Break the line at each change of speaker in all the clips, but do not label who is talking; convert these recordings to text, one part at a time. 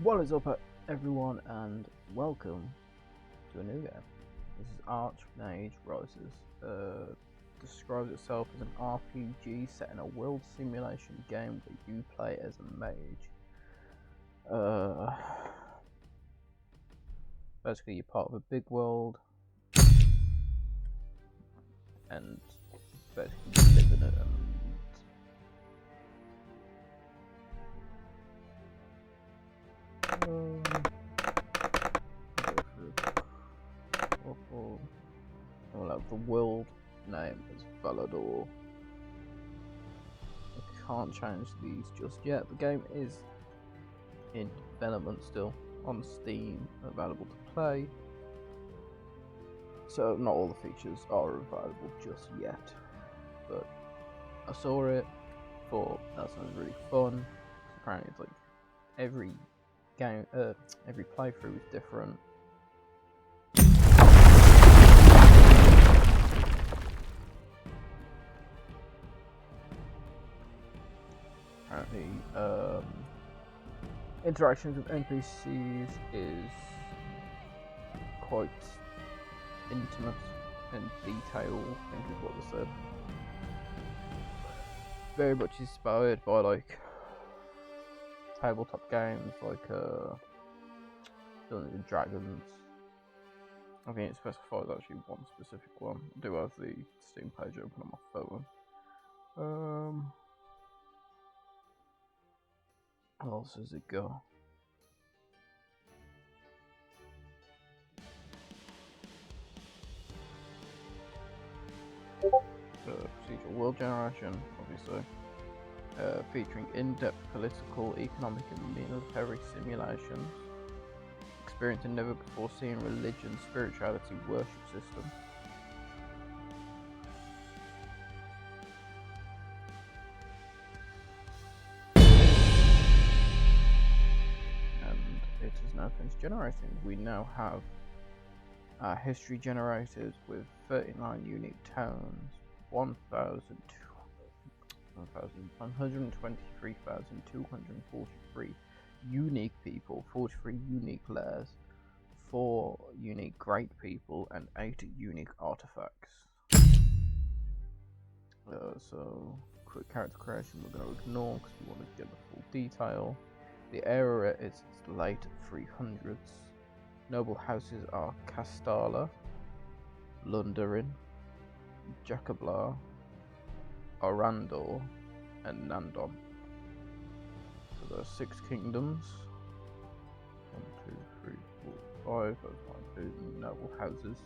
What is up, everyone, and welcome to a new game. This is Archmage Rises. Describes itself as an RPG set in a world simulation game where you play as a mage. Basically, you're part of a big world, and basically you live in it. We'll have the world name as Valador. I can't change these just yet. The game is in development still on Steam, available to play. So not all the features are available just yet. But I saw it, thought that sounds really fun. Apparently it's like every game, every playthrough is different. Apparently, interactions with NPCs is quite intimate and detailed, I think is what they said. Very much inspired by like tabletop games like Dungeons and Dragons. I think it specifies actually one specific one. I do have the Steam page open on my phone. How else does it go? Procedural world generation, obviously. Featuring in-depth political, economic and military simulations. Experience a never-before-seen religion, spirituality, worship system. And it is now finished generating. We now have our history generated with 39 unique towns, 123,243 unique people, 43 unique lairs, 4 unique great people, and 8 unique artifacts. So, quick character creation we're going to ignore because we want to get the full detail. The era is late 300s. Noble houses are Castala, Lundarin, Jacoblar, Orandor, and Nandon. So there are 6 kingdoms. 1, 2, 3, 4, 5. Those might be noble houses.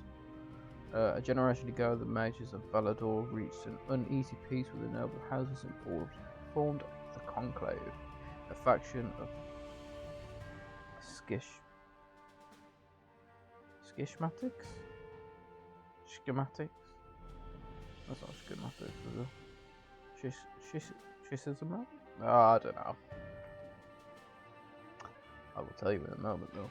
A generation ago, the mages of Valador reached an uneasy peace with the noble houses and formed the Conclave, a faction of Schematics? That's not schematics, is it? Schism? I don't know. I will tell you in a moment, though.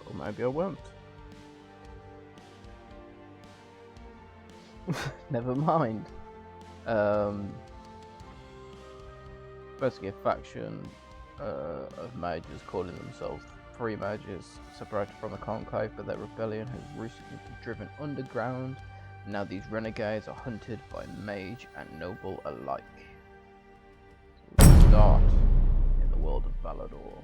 Or maybe I won't. Never mind. Basically a faction of mages calling themselves Free Mages, separated from the Conclave, but their rebellion has recently been driven underground. Now these renegades are hunted by mage and noble alike. So we start in the world of Valador.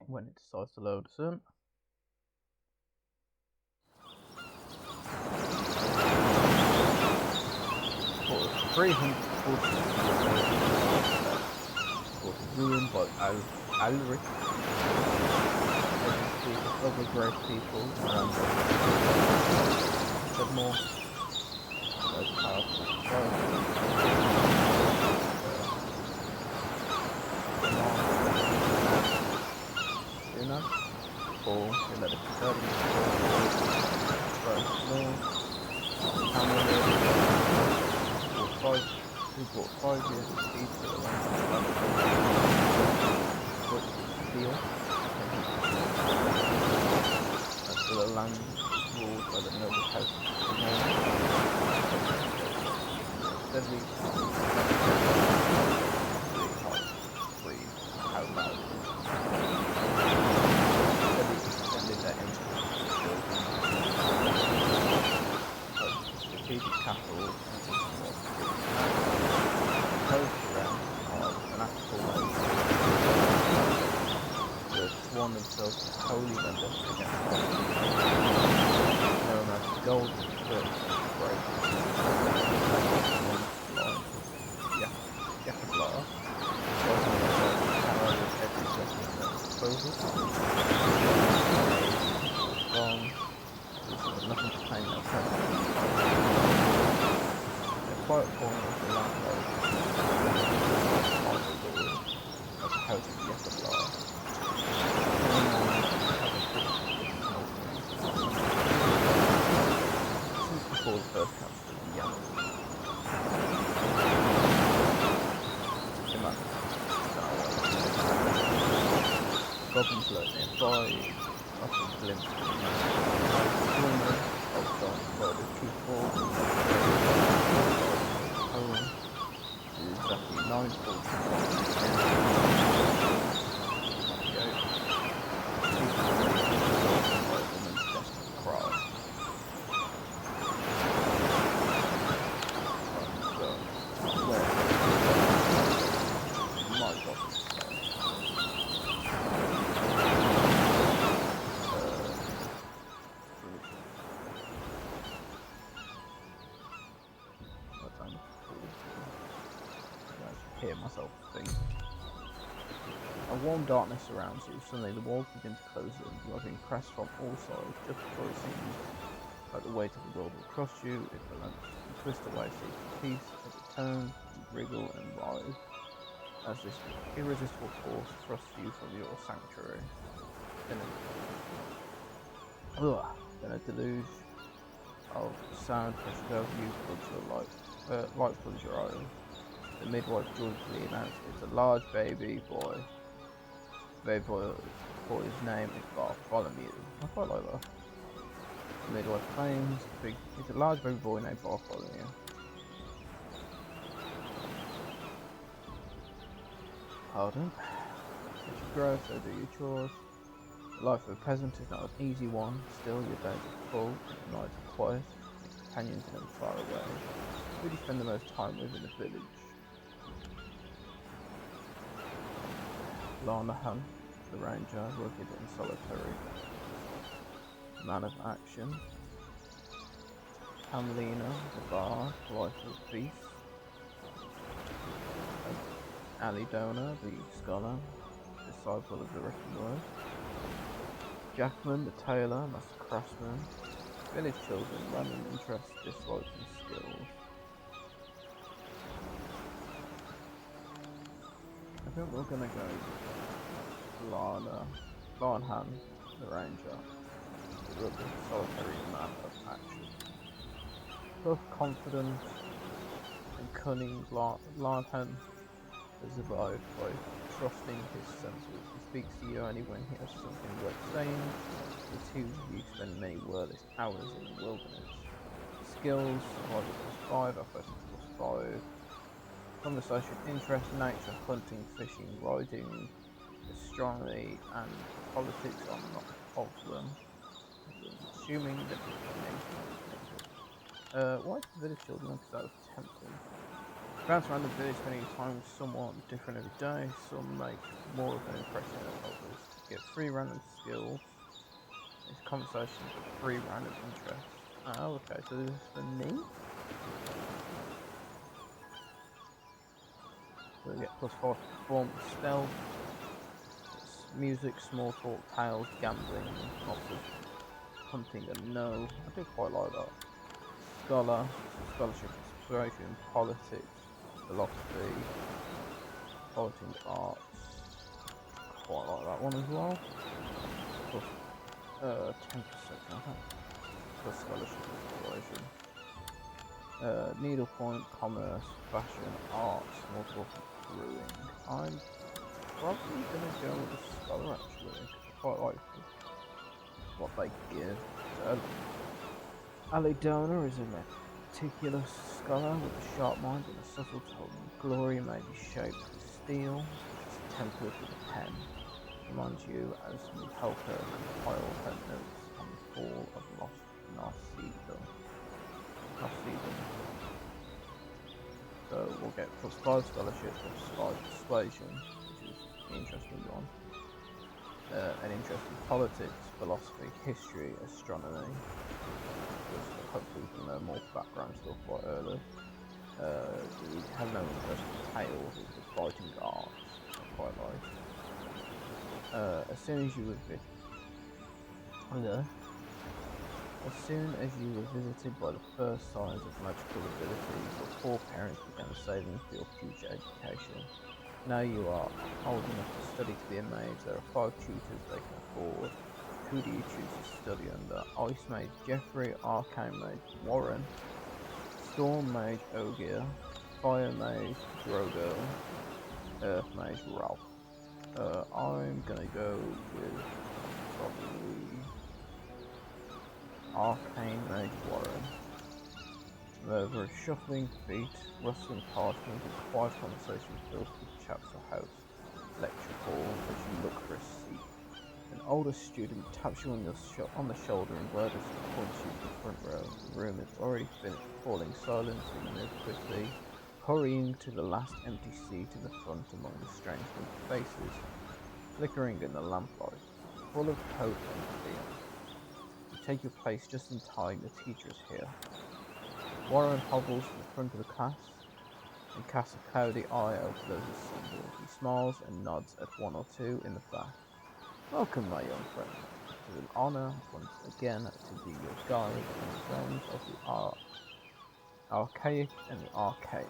When it decides to load us in. 300 horses was ruined by Alric and other great people around them. Said more powerful or they let it convert who brought 5 years of peace to the land deal for the land ruled by the noble house of steadily extended their strategic capital sworn themselves as holy vendors against God, known as the Golden Church Break. Yakabla, every second proposal. Wrong. Nothing to claim their presence. The quiet corner of the landlord as a house of Yakabla. Since before the first council of Yemen. Goblins lurk nearby, offering glimpses of the of John Carter Truthful. Home is exactly 9:40. Hear myself think. A warm darkness surrounds you. Suddenly the walls begin to close in. You are being pressed from all sides, just before it seems like the weight of the world will crush you. It relents. You twist away, seeking peace, as it turns, you wriggle and writhe, as this irresistible force thrusts you from your sanctuary. Then a deluge of sound pushes over you, floods your light floods your eyes. The midwife joyfully announced it's a large baby boy. The baby boy's name is Bartholomew. I quite like that. The midwife claims it's a large baby boy named Bartholomew. Pardon? As you grow, so do your chores. The life of a peasant is not an easy one. Still, your days are full, your nights are quiet, your companions are never far away. Who do you spend the most time with in the village? Larnahan, the ranger, rugged and solitary, man of action. Amelina, the bard, wife of peace. Alidona, the scholar, disciple of the written word. Jackman, the tailor, master craftsman. Village children, random interests, dislikes and skills. I think we're gonna go Larnhan, the ranger, the rugged, solitary man of action. Both confident and cunning, Larnhan has survived by trusting his senses. He speaks to you only when he has something worth saying. The two of you spend many wordless hours in the wilderness. Skills, survival +5, athletics +5. Conversation, interest, nature, hunting, fishing, riding, astronomy, and politics are not of them. Assuming that why do the village children? Because that was tempting. Bounce around the village, spending time with someone different every day. Some make more of an impression than others. Get 3 random skills. It's conversations with 3 random interests. Oh, okay, so this is for me? So we get +5 performance, stealth, music, small talk, tales, gambling, lots of hunting and no. I do quite like that. Scholar, scholarship, inspiration, politics, philosophy, fighting arts. Quite like that one as well. Plus 10%, I think. Plus scholarship, inspiration. Needlepoint, commerce, fashion, arts, small talk, and brewing. I'm probably gonna go with the scholar actually. I quite like what they give. So, Alidona is a meticulous scholar with a sharp mind and a subtle tongue. Glory may be shaped with steel, it's tempered with a pen. Reminds you as you help her compile her notes on the fall of lost Narcedon. So we'll get +5 scholarship, +5 persuasion, which is an interesting one. An interest in politics, philosophy, history, astronomy. Hopefully we can learn more background stuff quite early. We have no interest in tales or the fighting arts, I quite like. As soon as you were visited by the first signs of magical abilities, your poor parents began saving for your future education. Now you are old enough to study to be a mage. There are 5 tutors they can afford. Who do you choose to study under? Ice Mage Jeffrey, Arcane Mage Warren, Storm Mage Ogier, Fire Mage Drogo, Earth Mage Ralph. I'm gonna go with probably Arcane Mage Warren. There are shuffling feet, rustling parchment, and quiet conversation fills the chapter house lecture hall as you look for a seat. An older student taps you on the shoulder and word as he points you to the front row. The room is already falling silent, so you move quickly, hurrying to the last empty seat in the front among the strange faces, flickering in the lamplight, full of hope and fear. You take your place just in time, the teacher is here. Warren hobbles to the front of the class and casts a cloudy eye over those assembled. He smiles and nods at one or two in the back. Welcome, my young friend. It is an honor once again to be your guide in the realms of the archaic and the arcane.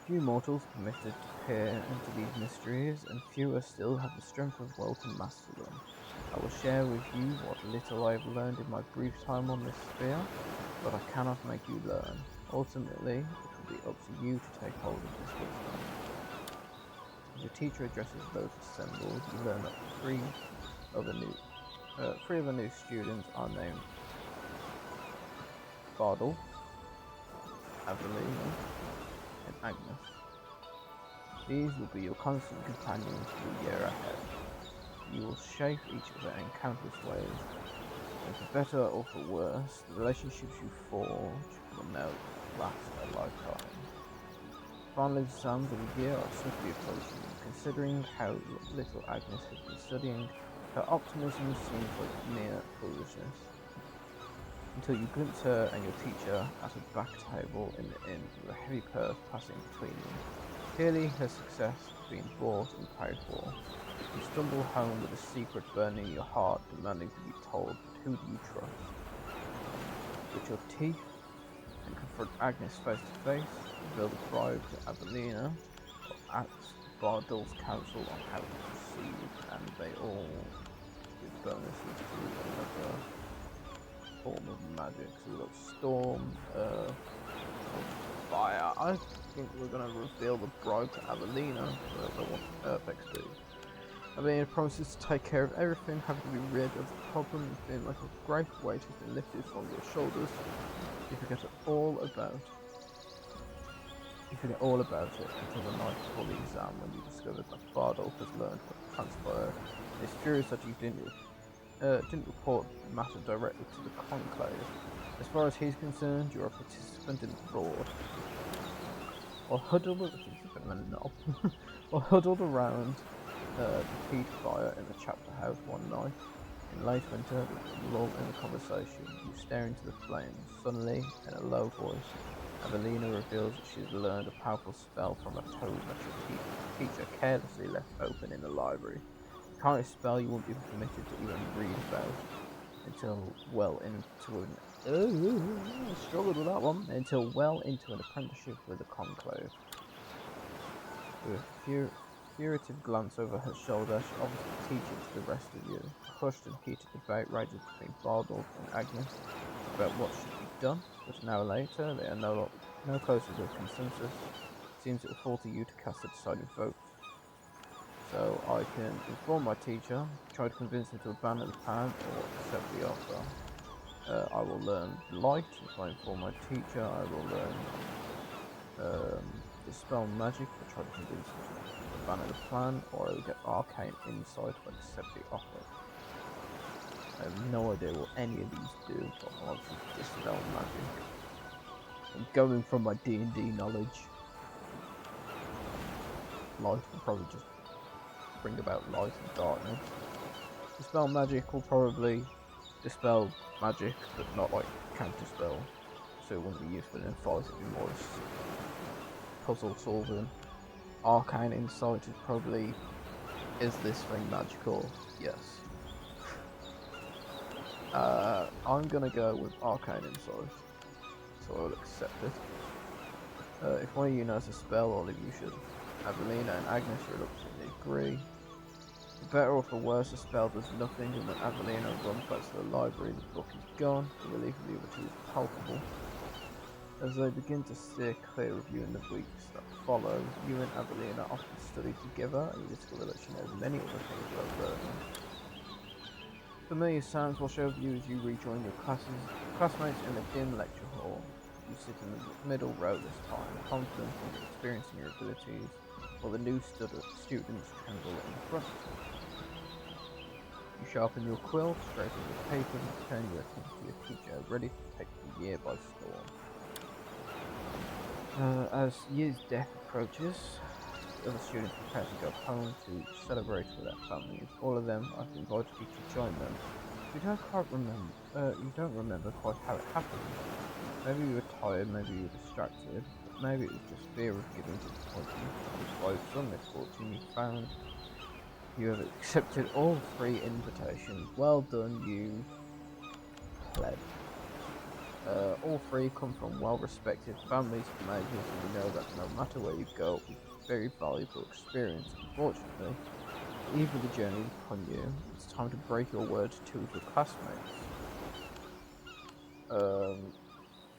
Few mortals permitted to peer into these mysteries, and fewer still have the strength of will to master them. I will share with you what little I have learned in my brief time on this sphere, but I cannot make you learn. Ultimately, it will be up to you to take hold of this wisdom. As the teacher addresses those assembled, you learn that three of the new students are named Bardol, Avelina, and Agnes. These will be your constant companions for the year ahead. You will shape each other in countless ways, and for better or for worse, the relationships you forge will now last a lifetime. Final exams of the year are swiftly approaching. Considering how little Agnes has been studying, her optimism seems like mere foolishness. Until you glimpse her and your teacher at a back table in the inn with a heavy purse passing between them. Clearly her success has been bought and paid for. You stumble home with a secret burning in your heart, demanding to be told, but who do you trust? With your teeth and confront Agnes face to face, reveal the bribe to Avelina, or ask Bardol's counsel on how to proceed, and they all give bonuses to another form of magic. So we've got Storm, Fire. I think we're going to reveal the bribe to Avelina, so I want Earth XP. Avelina promises to take care of everything, having to be rid of the problem and feeling like a great weight has been lifted from your shoulders. You forget all about it until the night before the exam, when you discover that Bardolph has learned what transpired. It's furious that you didn't report the matter directly to the conclave. As far as he's concerned, you're a participant in the fraud. While huddled around the peat fire in the chapter house one night in late winter, with a lull in the conversation, you stare into the flames. Suddenly, in a low voice, Avelina reveals that she's learned a powerful spell from a tome that her teacher carelessly left open in the library. The kind of spell you won't be permitted to even read about until well into an I struggled with that one until well into an apprenticeship with the Conclave. With a furtive glance over her shoulder, she offers to teach it to the rest of you. A hushed and heated debate rages between Bardolph and Agnes about what should be done, but an hour later they are no closer to a consensus. It seems it will fall to you to cast a deciding vote. So I can inform my teacher, try to convince him to abandon the plan, or accept the offer. I will learn light. If I inform my teacher, I will learn dispel magic, but try to convince him to abandon the plan, or I will get arcane insight if I accept the offer. I have no idea what any of these do, but I want to dispel magic. I'm going from my D&D knowledge. Light will probably just bring about light and darkness. Dispel magic will probably dispel magic, but not like counter spell, so it wouldn't be useful in a fight. It'd be more puzzle solving. Arcane insight is probably, is this thing magical? Yes. I'm gonna go with arcane insight, so I'll accept it. If one of you knows a spell, all of you should. Avelina and Agnes reluctantly agree. For better or for worse, the spell does nothing, and when Avelina runs back to the library, the book is gone. The relief of the other two is palpable. As they begin to steer clear of you in the weeks that follow, you and Avelina often study together, and you discover that she knows many other things about learning. Familiar sounds wash over you as you rejoin your classmates in the dim lecture hall. You sit in the middle row this time, confident in your experience and your abilities, while the new students tremble in front. You sharpen your quill, straighten your papers, and turn your attention to your teacher, ready to take the year by storm. As year's death approaches, the other students prepare to go home to celebrate with their families. All of them have invited you to join them. You don't remember quite how it happened. Maybe you were tired, maybe you were distracted, but maybe it was just fear of giving disappointment. By some misfortune you found you have accepted all 3 invitations. Well done, you pleb. All 3 come from well-respected families and majors, and you know that no matter where you go, it's very valuable experience. Unfortunately, even the journey is upon you. It's time to break your word to 2 of your classmates.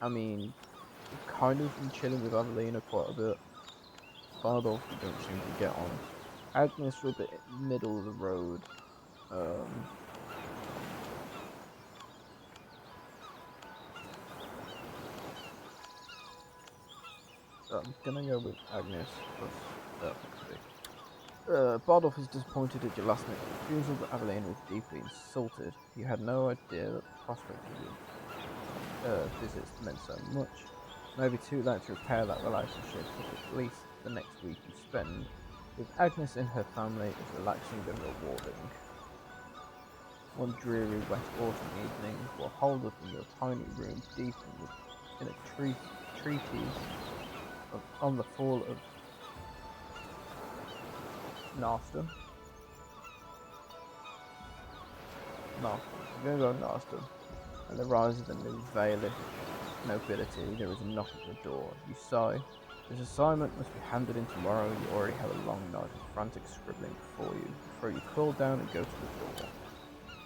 I mean, you've kind of been chilling with Avelina quite a bit. Bardolph, you don't seem to get on. Agnes, you're a bit middle of the road. I'm gonna go with Agnes Bardolph is disappointed at your last minute refusal, but Avelina is deeply insulted. You had no idea that the prospect of your visits meant so much. Maybe too late to repair that relationship, but at least the next week you spend with Agnes and her family is relaxing and rewarding. One dreary wet autumn evening, while holed up in your tiny room deep in a treatise on the fall of Narston. I'm gonna go Narston. And the rise of the new Bailiff nobility, there is a knock at the door. You sigh. This assignment must be handed in tomorrow. You already have a long night of frantic scribbling before you cool down and go to the door.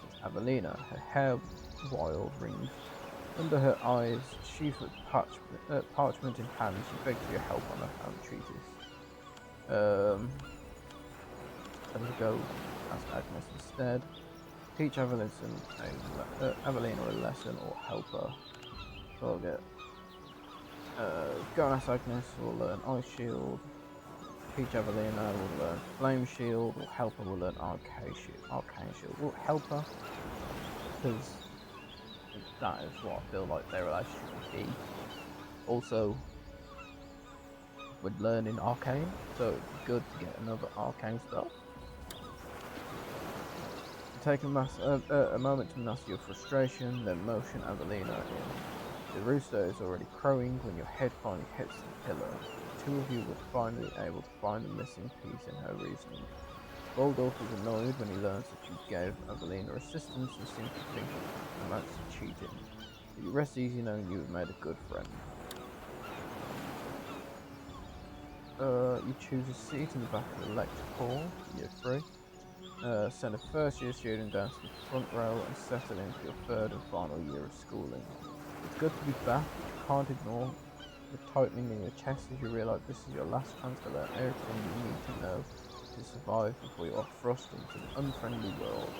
It's Avelina, her hair wild rings under her eyes, sheaf of parchment in hand. She begs for your help on her own treatise. I'm gonna go ask Agnes instead. Teach Avelina a lesson or help her. So I'll get go and ask Agnes, we'll learn Ice Shield. Teach Avelina, we'll learn Flame Shield, or help her, we'll learn Arcane Shield. We'll help her, because that is what I feel like their relationship would be. Also, we're learning Arcane, so it'd be good to get another Arcane spell. Take a moment to master your frustration, then motion Avelina in. The rooster is already crowing when your head finally hits the pillow. The two of you were finally able to find the missing piece in her reasoning. Baldolf is annoyed when he learns that you gave Evelina assistance and seems to think it amounts to cheating. But you rest easy knowing you have made a good friend. You choose a seat in the back of the lecture hall, year 3. Send a first year student down to the front row and settle in for your third and final year of schooling. It's good to be back, but you can't ignore the tightening in your chest as you realise this is your last chance to learn everything you need to know to survive before you are thrust into the unfriendly world.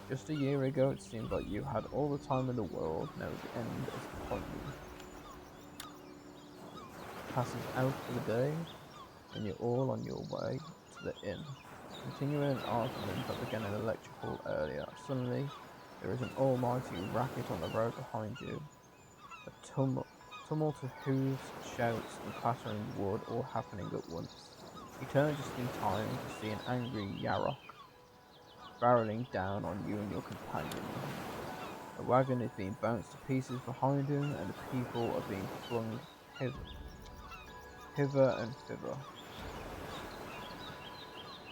Just a year ago it seemed like you had all the time in the world, now the end is upon you. Passes out for the day, and you're all on your way to the inn. Continuing an argument that began in the lecture hall earlier, suddenly there is an almighty racket on the road behind you. A tumult of hooves, shouts, and clattering wood all happening at once. You turn just in time to see an angry Yarok barreling down on you and your companion. A wagon is being bounced to pieces behind him, and the people are being flung hither and thither.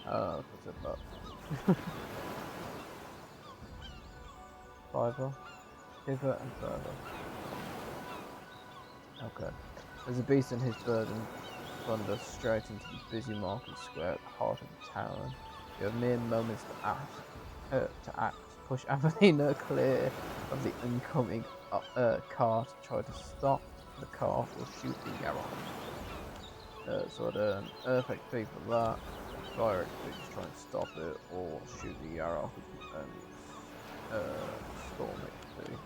What's it about? Fiver, hither and further. Okay. There's a beast and his burden thunder straight into the busy market square at the heart of the town. You have mere moments to act. Push Avelina clear of the incoming cart, try to stop the cart, or shoot the Yarok. So I did an Earth XP for that. Fire XP, just try and stop it, or shoot the Yarok and Storm XP.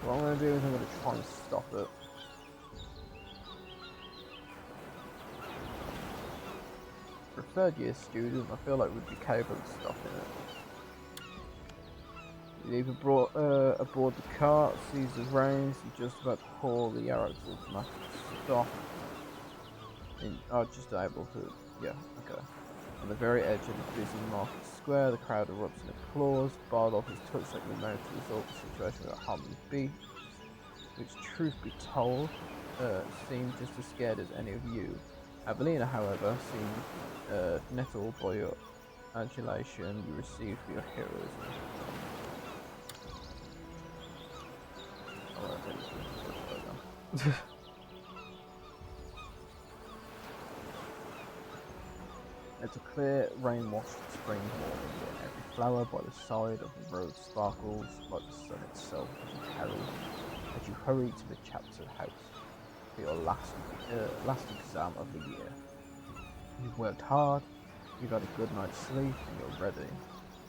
What I'm going to do is I'm going to try and stop it. For a third year student, I feel like we'd be capable of stopping it. You either aboard the cart, seize the reins, you're just about to haul the Yarok's automatic stop. And are just able to, yeah, okay. On the very edge of the busy market square, the crowd erupts in applause. Bartholomew is touched like the mouth to resolve the situation without harming the beast, which, truth be told, seemed just as scared as any of you. Evelina, however, seemed nettled by your adulation you received for your heroism. Oh, I think It's a clear, rain-washed spring morning, and every flower by the side of the road sparkles like the sun itself as you hurry to the chapter house for your last exam of the year. You've worked hard, you've had a good night's sleep, and you're ready.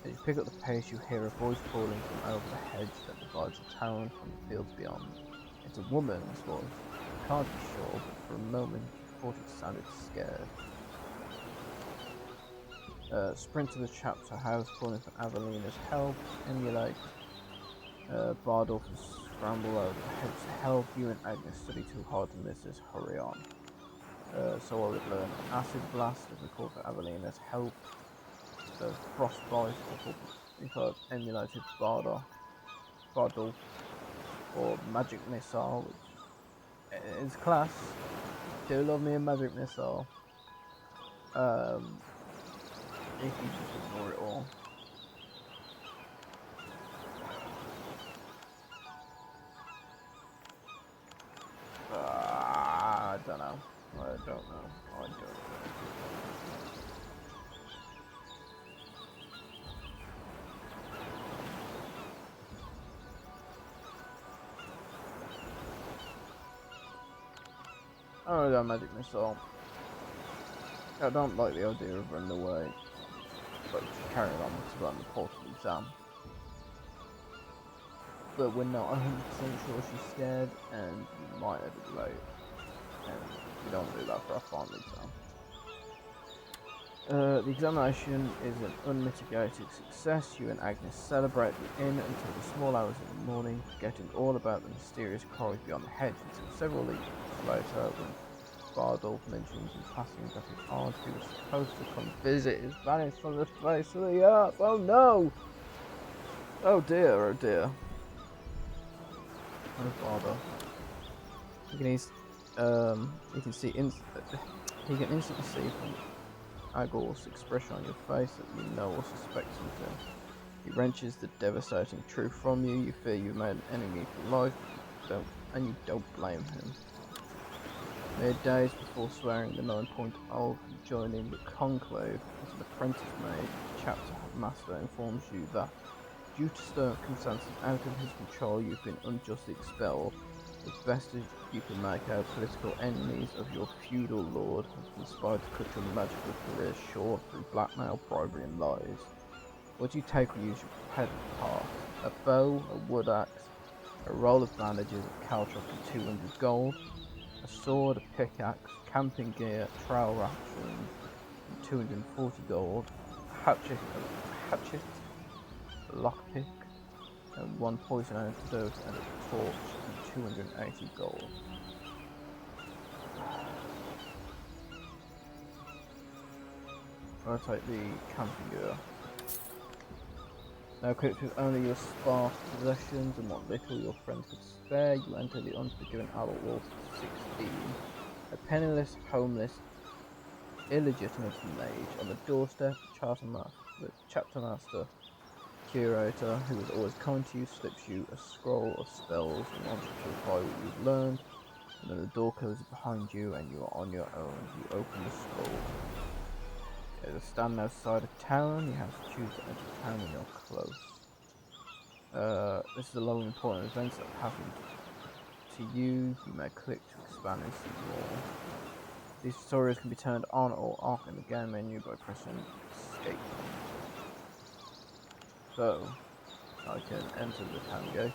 As you pick up the pace, you hear a voice calling from over the hedge that divides the town from the fields beyond. It's a woman's voice. You can't be sure, but for a moment you thought it sounded scared. Sprint to the chapter house, calling for Avelina's help. Emulate. Bardolph scramble over the hedge to help. You and Agnes study too hard to miss this. Hurry on. So I would learn Acid Blast if we call for Avelina's help. Frostbite if I've emulated Bardolph. Or Magic Missile, which is class. Do love me a Magic Missile. If you just ignore it all. I don't know. I don't know. I don't know, Magic Missile. I don't like the idea of running away. But carrying on to run the portal exam. But we're not 100% sure she's scared, and we might have it late. And we don't do that for our final exam. The examination is an unmitigated success. You and Agnes celebrate the inn until the small hours of the morning, forgetting all about the mysterious cries beyond the hedge until several weeks later when Bardolph mentions in passing that his aunt, who was supposed to come visit, is vanished from the face of the earth. Oh no! Oh dear, oh dear. No bother. You can you can see you can instantly see from Agor's expression on your face that you know or suspect something. He wrenches the devastating truth from you. You fear you've made an enemy for life, and you don't blame him. Mere days before swearing the 9-point oath and joining the conclave as an apprentice mage, the chapter master informs you that, due to circumstances out of his control, you've been unjustly expelled. As best as you can make out, political enemies of your feudal lord have conspired to cut your magical career short through blackmail, bribery, and lies. What do you take or use your prepared part? A bow, a wood axe, a roll of bandages, a caltrock and 200 gold, a sword, a pickaxe, camping gear, trail rations and 240 gold, a hatchet, a lockpick, and 1 poison antidote, and a torch and 280 gold. I'll take the camping gear. Now equipped with only your sparse possessions and what little your friends could spare, you enter the unforgiven adult world at 16. A penniless, homeless, illegitimate mage on the doorstep, the chapter master, curator, who is always kind to you, slips you a scroll of spells and wants you to apply what you've learned, and then the door closes behind you and you are on your own. You open the scroll. There's a stand outside a town. You have to choose to enter town when you're close. This is a lot of important events that have happened to you. You may click to expand and see more. These tutorials can be turned on or off in the game menu by pressing escape. So, I can enter the town gate.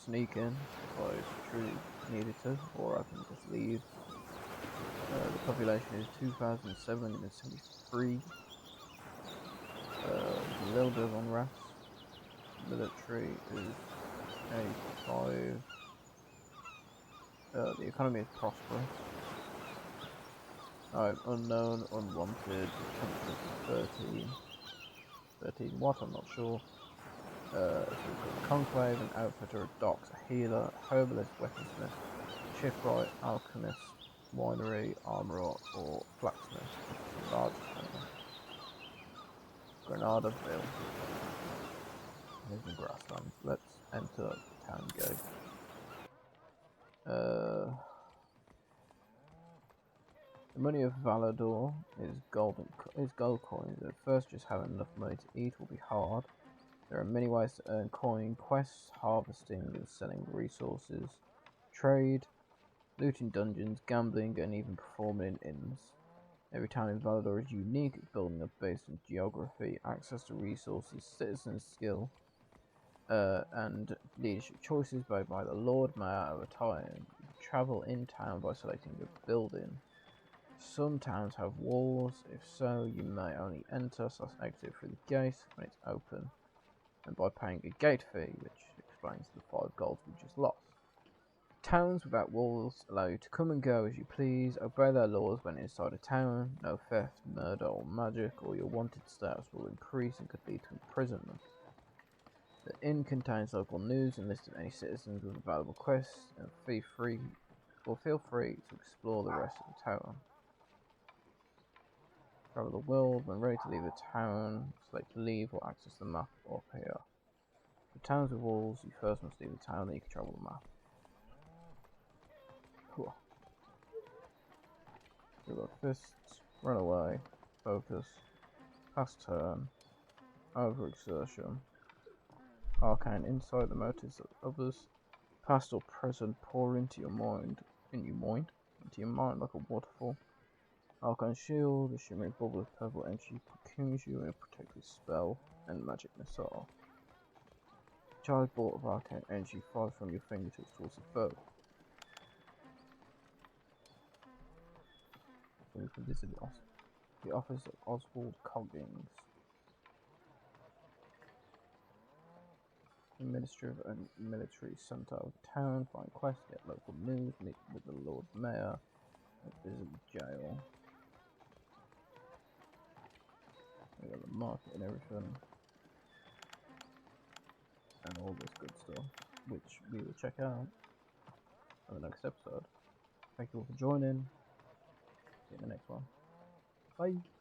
Sneak in if I truly needed to, or I can just leave. The population is 2,773. A little bit of unrest. Military is 85. The economy is prosperous. Unknown, unwanted, temperature 13. 13 what? I'm not sure. So we've got a conclave, an outfitter, a docks, a healer, a herbalist, weaponsmith, shipwright, alchemist, winery, armourer, or blacksmith. Large town. Granadaville. Here's the grasslands. Let's enter the town gate. The money of Valador is gold coins. At first, just having enough money to eat will be hard. There are many ways to earn coin: quests, harvesting and selling resources, trade, looting dungeons, gambling, and even performing in inns. Every town in Valador is unique, building up based on geography, access to resources, citizen skill, and leadership choices made by the Lord Mayor over time. You can travel in town by selecting a building. Some towns have walls. If so, you may only enter/exit through the gate when it's open, and by paying a gate fee, which explains the 5 gold we just lost. Towns without walls allow you to come and go as you please, obey their laws when inside a town. No theft, murder, or magic, or your wanted status will increase and could lead to imprisonment. The inn contains local news and list of any citizens with available quests, and feel free to explore the rest of the town. Travel the world. When ready to leave the town, select leave or access the map up here. For towns with walls, you first must leave the town, then you can travel the map. Cool. We've got fists, run away, focus, pass turn, overexertion, arcane insight, the motives of others, past or present pour into your mind like a waterfall. Arcane shield, a shimmering bubble of purple energy cocoons you in a protective spell, and magic missile. Charged bolt of arcane energy flies from your fingertips towards the foe. So we can visit the office of Oswald Coggins, the Ministry of a Military Centre of Town. Find quests, get local news, meet with the Lord Mayor, and visit the jail. We got the market and everything. and all this good stuff, which we will check out in the next episode. Thank you all for joining. See you in the next one. Bye.